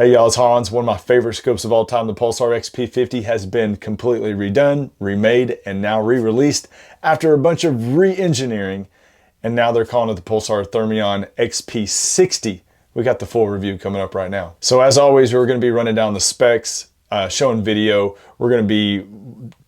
Hey y'all, it's Hans. One of my favorite scopes of all time, the Pulsar XP50, has been completely redone, remade, and now re-released after a bunch of re-engineering. And now they're calling it the Pulsar Thermion XP60. We got the full review coming up right now. So as always, we're going to be running down the specs, showing video. We're going to be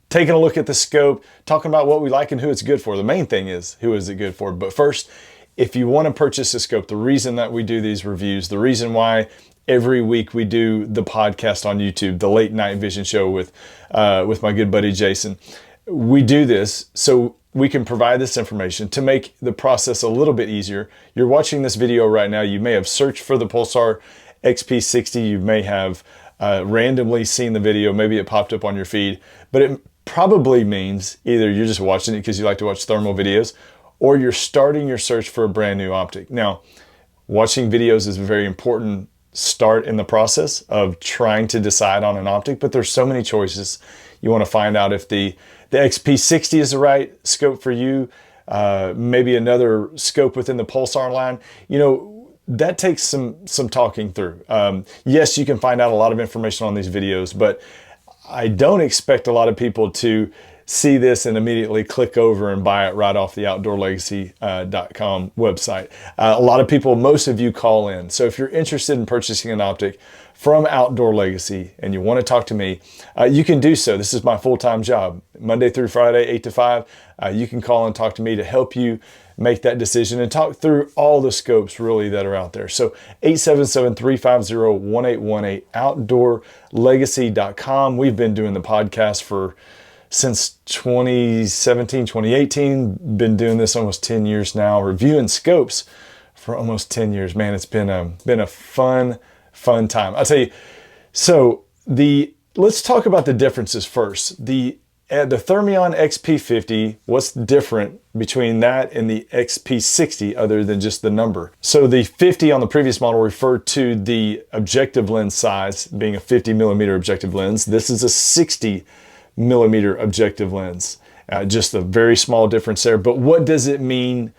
taking a look at the scope, talking about what we like and who it's good for. The main thing is, who is it good for? But first, if you want to purchase a scope, the reason that we do these reviews, the reason why every week we do the podcast on YouTube, the Late Night Vision Show with my good buddy Jason, we do this so we can provide this information to make the process a little bit easier. You're watching this video right now. You may have searched for the Pulsar XP60. You may have randomly seen the video. Maybe it popped up on your feed, but it probably means either you're just watching it because you like to watch thermal videos, or you're starting your search for a brand new optic. Now, watching videos is a very important start in the process of trying to decide on an optic, but there's so many choices. You want to find out if the XP60 is the right scope for you, maybe another scope within the Pulsar line. You know, that takes some talking through. Yes, you can find out a lot of information on these videos, but I don't expect a lot of people to see this and immediately click over and buy it right off the outdoorlegacy.com website. A lot of people, most of you call in. So if you're interested in purchasing an optic from Outdoor Legacy and you want to talk to me, you can do so. This is my full-time job, Monday through Friday, 8 to 5. You can call and talk to me to help you make that decision and talk through all the scopes really that are out there. So 877-350-1818, outdoorlegacy.com. We've been doing the podcast since 2017, 2018, been doing this almost 10 years now, reviewing scopes for almost 10 years. Man, it's been a fun time. I'll tell you, so let's talk about the differences first. The Thermion XP50, what's different between that and the XP60 other than just the number? So the 50 on the previous model referred to the objective lens size being a 50 millimeter objective lens. This is a 60 millimeter objective lens. Just a very small difference there, but what does it mean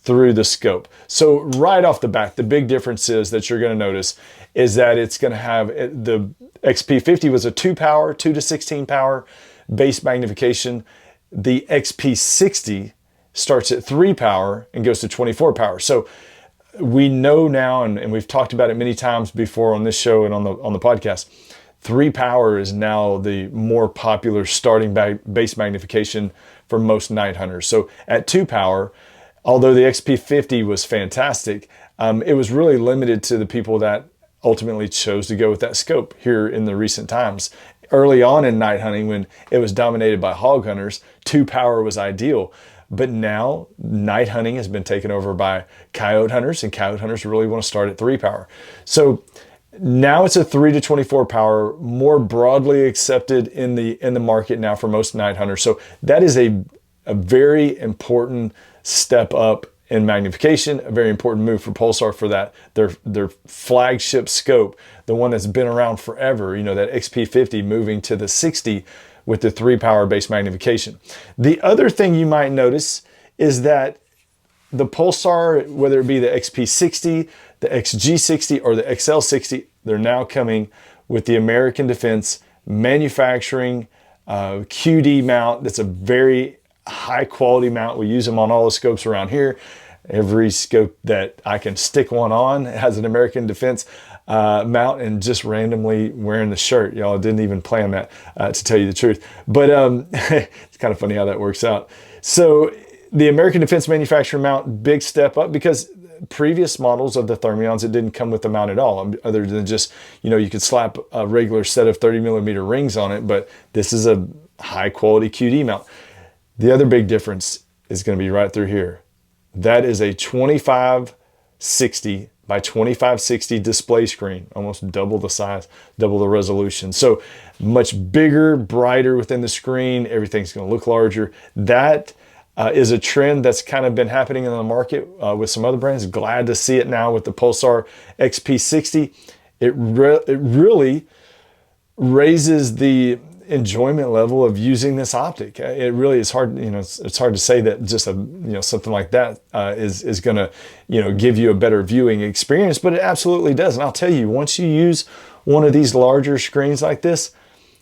through the scope? So right off the bat, the big difference is that you're going to notice is that it's going to have, the XP50 was a 2 to 16 power base magnification. The XP60 starts at 3 power and goes to 24 power. So we know now, and we've talked about it many times before on this show and on the podcast, 3 power is now the more popular starting base magnification for most night hunters. So at 2 power, although the XP50 was fantastic, it was really limited to the people that ultimately chose to go with that scope here in the recent times. Early on in night hunting, when it was dominated by hog hunters, 2 power was ideal. But now night hunting has been taken over by coyote hunters, and coyote hunters really want to start at 3 power. So now it's a 3 to 24 power, more broadly accepted in the market now for most night hunters. So that is a very important step up in magnification, a very important move for Pulsar for that, their flagship scope, the one that's been around forever, you know, that XP50 moving to the 60 with the 3 power base magnification. The other thing you might notice is that the Pulsar, whether it be the XP60, the XG60, or the XL60, they're now coming with the American Defense manufacturing QD mount. That's a very high quality mount. We use them on all the scopes around here. Every scope that I can stick one on has an American Defense mount, and just randomly wearing the shirt. Y'all didn't even plan that, to tell you the truth. But it's kind of funny how that works out. So the American Defense manufacturer mount, big step up, because previous models of the Thermions, it didn't come with the mount at all, other than just, you know, you could slap a regular set of 30 millimeter rings on it, but this is a high quality QD mount. The other big difference is going to be right through here. That is a 2560 by 2560 display screen, almost double the size, double the resolution. So much bigger, brighter within the screen. Everything's going to look larger. That is a trend that's kind of been happening in the market with some other brands. Glad to see it now with the Pulsar XP60. It really raises the enjoyment level of using this optic. It really is hard, you know, it's hard to say that just something like that is going to, give you a better viewing experience, but it absolutely does. And I'll tell you, once you use one of these larger screens like this,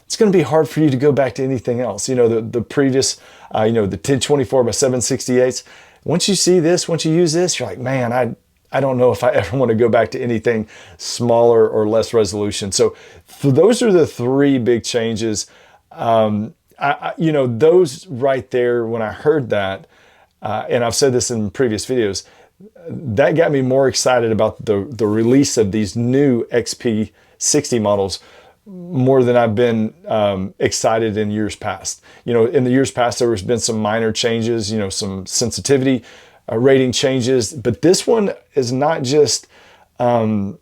it's going to be hard for you to go back to anything else. You know, the previous, you know, the 1024 by 768s. Once you see this, once you use this, you're like, man, I don't know if I ever want to go back to anything smaller or less resolution. So those are the three big changes. You know, those right there, when I heard that, and I've said this in previous videos, that got me more excited about the release of these new XP60 models more than I've been excited in years past. You know, in the years past, there has been some minor changes, you know, some sensitivity rating changes, but this one is not just, you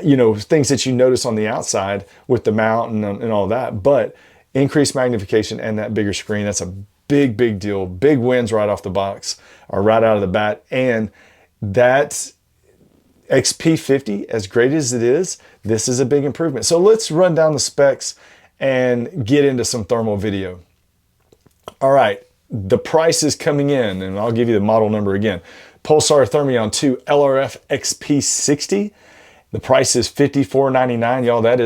know, things that you notice on the outside with the mount and all that, but increased magnification and that bigger screen. That's a big, big deal. Big wins right off the box or right out of the bat. And that XP50, as great as it is, this is a big improvement. So let's run down the specs and get into some thermal video. All right, the price is coming in, and I'll give you the model number again. Pulsar Thermion 2 LRF XP60. The price is $54.99. Y'all, that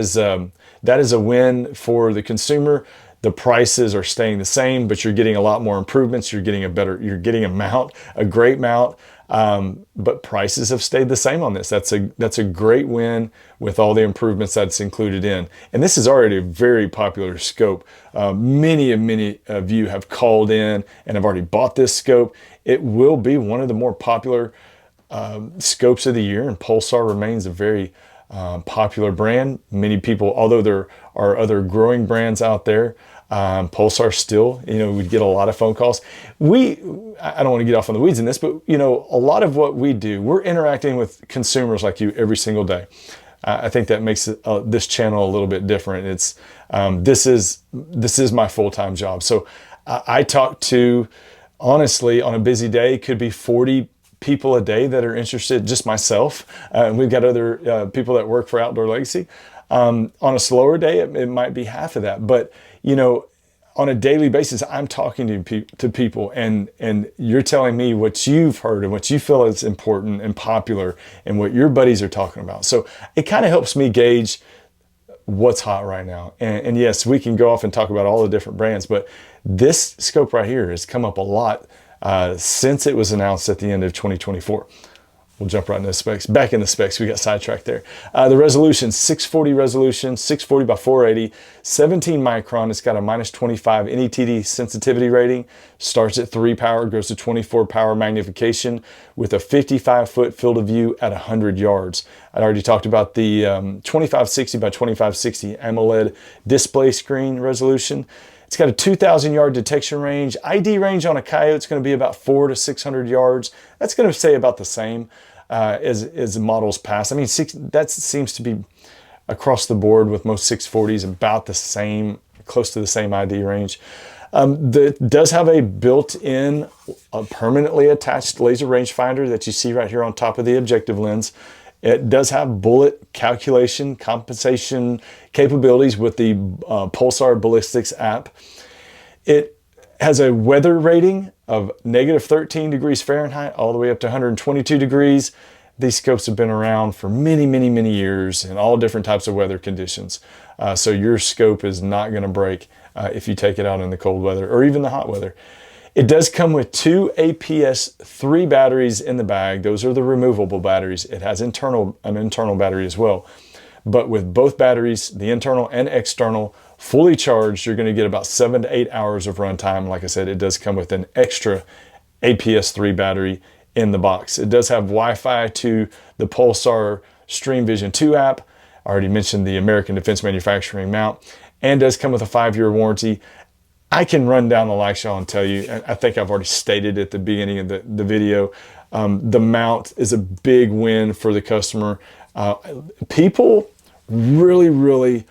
is a win for the consumer. The prices are staying the same, but you're getting a lot more improvements. You're getting a mount, a great mount. But prices have stayed the same on this. That's a great win with all the improvements that's included in. And this is already a very popular scope. Many of you have called in and have already bought this scope. It will be one of the more popular scopes of the year, and Pulsar remains a very popular brand. Many people, although there are other growing brands out there, Pulsar still, you know, we get a lot of phone calls. I don't want to get off on the weeds in this, but you know, a lot of what we do, we're interacting with consumers like you every single day. I think that makes this channel a little bit different. It's this is my full-time job. So I talk to, honestly, on a busy day, could be 40 people a day that are interested, just myself. And we've got other people that work for Outdoor Legacy. On a slower day, it might be half of that. But, you know, on a daily basis, I'm talking to people, and you're telling me what you've heard and what you feel is important and popular and what your buddies are talking about. So it kind of helps me gauge what's hot right now. And yes, we can go off and talk about all the different brands, but this scope right here has come up a lot since it was announced at the end of 2024. We'll jump right into the specs. Back in the specs, we got sidetracked there. The resolution, 640 resolution, 640 by 480, 17 micron. It's got a -25 NETD sensitivity rating. Starts at 3 power, goes to 24 power magnification with a 55-foot field of view at 100 yards. I'd already talked about the 2560 by 2560 AMOLED display screen resolution. It's got a 2,000 yard detection range. ID range on a Coyote is going to be about 400 to 600 yards. That's going to stay about the same as the models past. I mean, that seems to be across the board with most 640s, about the same, close to the same ID range. It does have a built-in, permanently attached laser rangefinder that you see right here on top of the objective lens. It does have bullet calculation, compensation capabilities with the Pulsar Ballistics app. It has a weather rating of -13 degrees Fahrenheit all the way up to 122 degrees. These scopes have been around for many years in all different types of weather conditions. So your scope is not going to break if you take it out in the cold weather or even the hot weather. It does come with 2 APS-3 batteries in the bag. Those are the removable batteries. It has an internal battery as well. But with both batteries, the internal and external, fully charged, you're going to get about 7 to 8 hours of runtime. Like I said, it does come with an extra APS-3 battery in the box. It does have Wi-Fi to the Pulsar Stream Vision 2 app. I already mentioned the American Defense Manufacturing mount, and does come with a 5-year warranty. I can run down the like shell and tell you, I think I've already stated at the beginning of the video, the mount is a big win for the customer. People really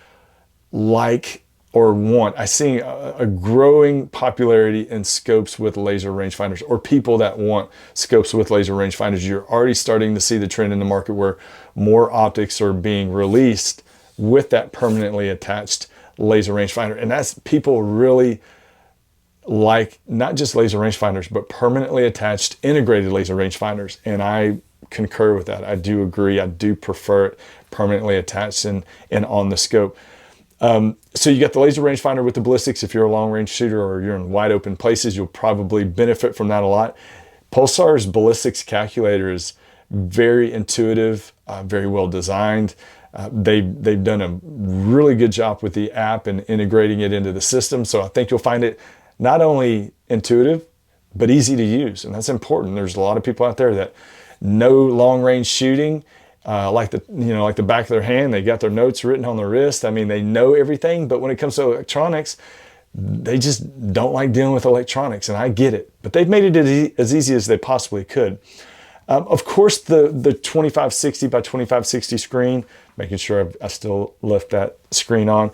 like or want, I see a growing popularity in scopes with laser rangefinders, or people that want scopes with laser rangefinders. You're already starting to see the trend in the market where more optics are being released with that permanently attached laser rangefinder. And that's, people really like not just laser rangefinders, but permanently attached integrated laser rangefinders. And I concur with that. I do agree. I do prefer it permanently attached and on the scope. So you got the laser rangefinder with the ballistics. If you're a long range shooter or you're in wide open places, you'll probably benefit from that a lot. Pulsar's ballistics calculator is very intuitive, very well designed. They've done a really good job with the app and integrating it into the system. So I think you'll find it not only intuitive, but easy to use. And that's important. There's a lot of people out there that know long range shooting, like the back of their hand. They got their notes written on their wrist. I mean, they know everything, but when it comes to electronics, they just don't like dealing with electronics, and I get it. But they've made it as easy as they possibly could. Of course, the 2560 by 2560 screen, making sure I still left that screen on,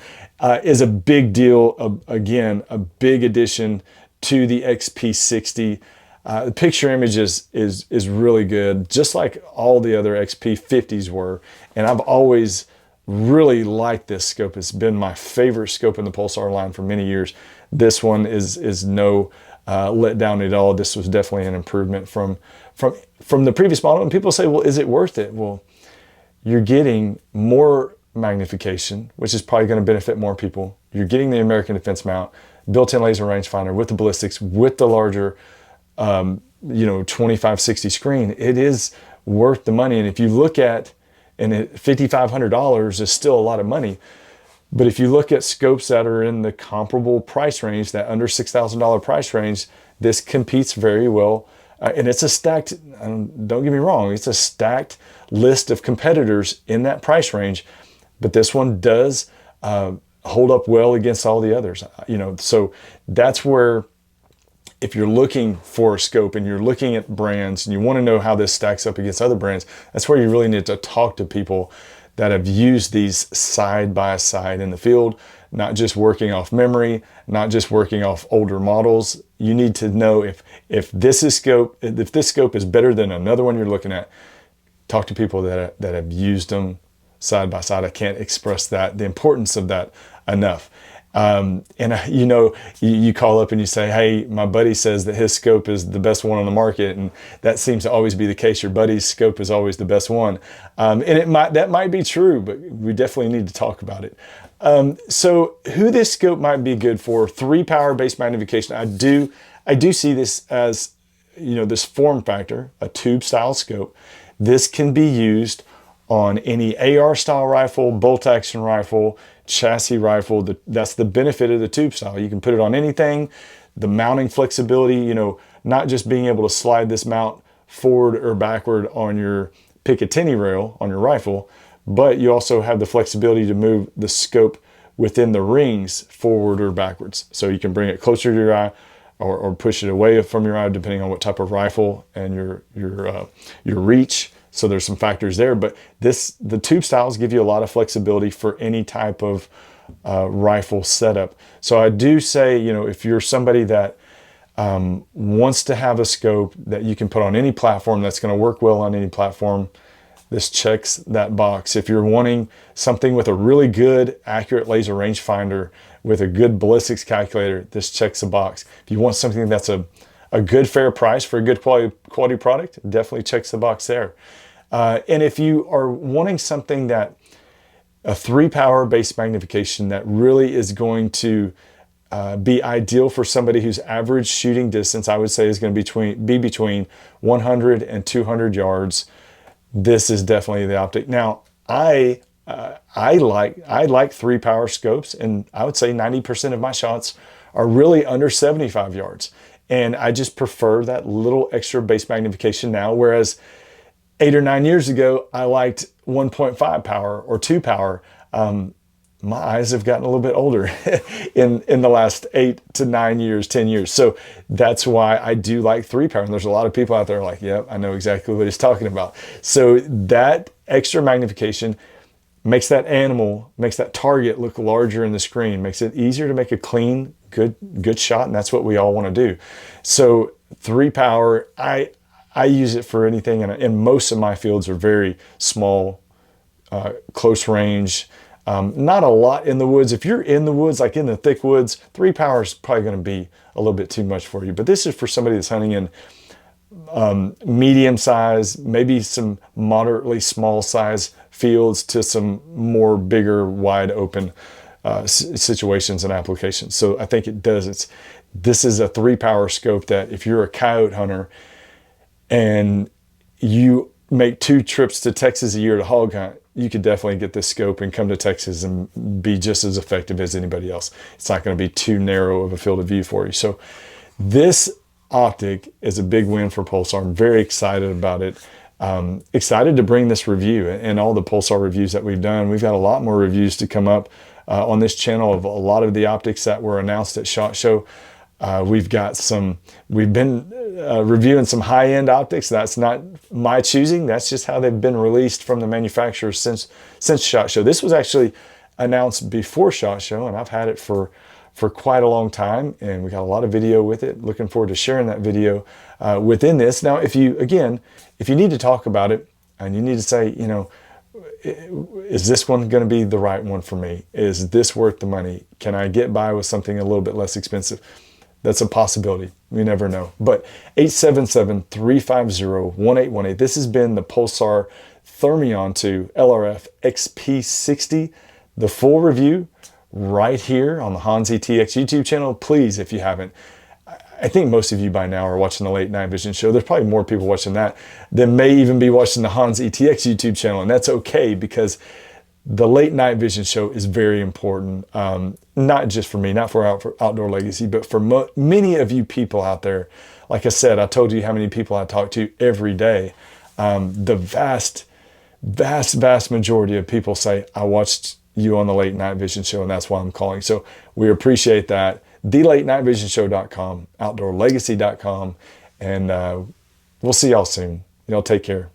is a big deal. Again, a big addition to the XP60. The picture image is really good, just like all the other XP50s were. And I've always really liked this scope. It's been my favorite scope in the Pulsar line for many years. This one is no letdown at all. This was definitely an improvement from the previous model. And people say, well, is it worth it? Well, you're getting more magnification, which is probably going to benefit more people. You're getting the American Defense mount, built-in laser rangefinder with the ballistics, with the larger 2560 screen. It is worth the money. And if you look at, and $5,500 is still a lot of money, but if you look at scopes that are in the comparable price range, that under $6,000 price range, this competes very well. And it's a stacked, don't get me wrong, it's a stacked list of competitors in that price range, but this one does hold up well against all the others. So that's where, if you're looking for a scope and you're looking at brands and you want to know how this stacks up against other brands, that's where you really need to talk to people that have used these side by side in the field, not just working off memory, not just working off older models. You need to know if this scope is better than another one you're looking at. Talk to people that have used them side by side. I can't express the importance of that enough. You call up and you say, hey, my buddy says that his scope is the best one on the market, and that seems to always be the case. Your buddy's scope is always the best one. And that might be true, but we definitely need to talk about it. So who this scope might be good for: 3-power base magnification. I do see this as, this form factor, a tube style scope. This can be used on any AR style rifle, bolt action rifle, chassis rifle. That's the benefit of the tube style. You can put it on anything. The mounting flexibility, not just being able to slide this mount forward or backward on your Picatinny rail on your rifle, but you also have the flexibility to move the scope within the rings forward or backwards. So you can bring it closer to your eye or push it away from your eye, depending on what type of rifle and your reach. So there's some factors there, but the tube styles give you a lot of flexibility for any type of rifle setup. So I do say, if you're somebody that wants to have a scope that you can put on any platform, that's going to work well on any platform, this checks that box. If you're wanting something with a really good, accurate laser rangefinder with a good ballistics calculator, this checks the box. If you want something that's a good fair price for a good quality product, definitely checks the box there. And if you are wanting something that a 3-power base magnification that really is going to be ideal for somebody whose average shooting distance, I would say, is going to be between 100 and 200 yards, this is definitely the optic. Now, I like 3-power scopes, and I would say 90% of my shots are really under 75 yards. And I just prefer that little extra base magnification now, whereas 8 or 9 years ago, I liked 1.5 power or 2 power. My eyes have gotten a little bit older in the last 8 to 9 years, 10 years. So that's why I do like 3 power. And there's a lot of people out there like, yep, I know exactly what he's talking about. So that extra magnification makes that target look larger in the screen, makes it easier to make a clean, good shot. And that's what we all want to do. So 3 power, I use it for anything, and most of my fields are very small, close range, not a lot in the woods. If you're in the woods, like in the thick woods, 3 power is probably going to be a little bit too much for you. But this is for somebody that's hunting in medium size, maybe some moderately small size fields to some more bigger, wide open situations and applications. So I think it does. This is a 3-power scope that if you're a coyote hunter and you make 2 trips to Texas a year to hog hunt, you could definitely get this scope and come to Texas and be just as effective as anybody else. It's not going to be too narrow of a field of view for you. So this optic is a big win for Pulsar. I'm very excited about it. Excited to bring this review and all the Pulsar reviews that we've done. We've got a lot more reviews to come up on this channel of a lot of the optics that were announced at SHOT Show. We've been reviewing some high-end optics. That's not my choosing. That's just how they've been released from the manufacturers since SHOT Show. This was actually announced before SHOT Show, and I've had it for quite a long time, and we got a lot of video with it. Looking forward to sharing that video within this. Now, if you need to talk about it and you need to say, you know, is this one going to be the right one for me? Is this worth the money? Can I get by with something a little bit less expensive? That's a possibility. We never know. But 877-350-1818. This has been the Pulsar Thermion 2 LRF XP60. The full review right here on the HansETX YouTube channel. Please, if you haven't, I think most of you by now are watching the Late Night Vision Show. There's probably more people watching that than may even be watching the HansETX YouTube channel. And that's okay, because the Late Night Vision Show is very important, not just for me, not for Outdoor Legacy, but for many of you people out there. Like I said, I told you how many people I talk to every day. The vast majority of people say, I watched you on the Late Night Vision Show, and that's why I'm calling. So we appreciate that. thelatenightVisionShow.com, OutdoorLegacy.com, and we'll see y'all soon. Y'all take care.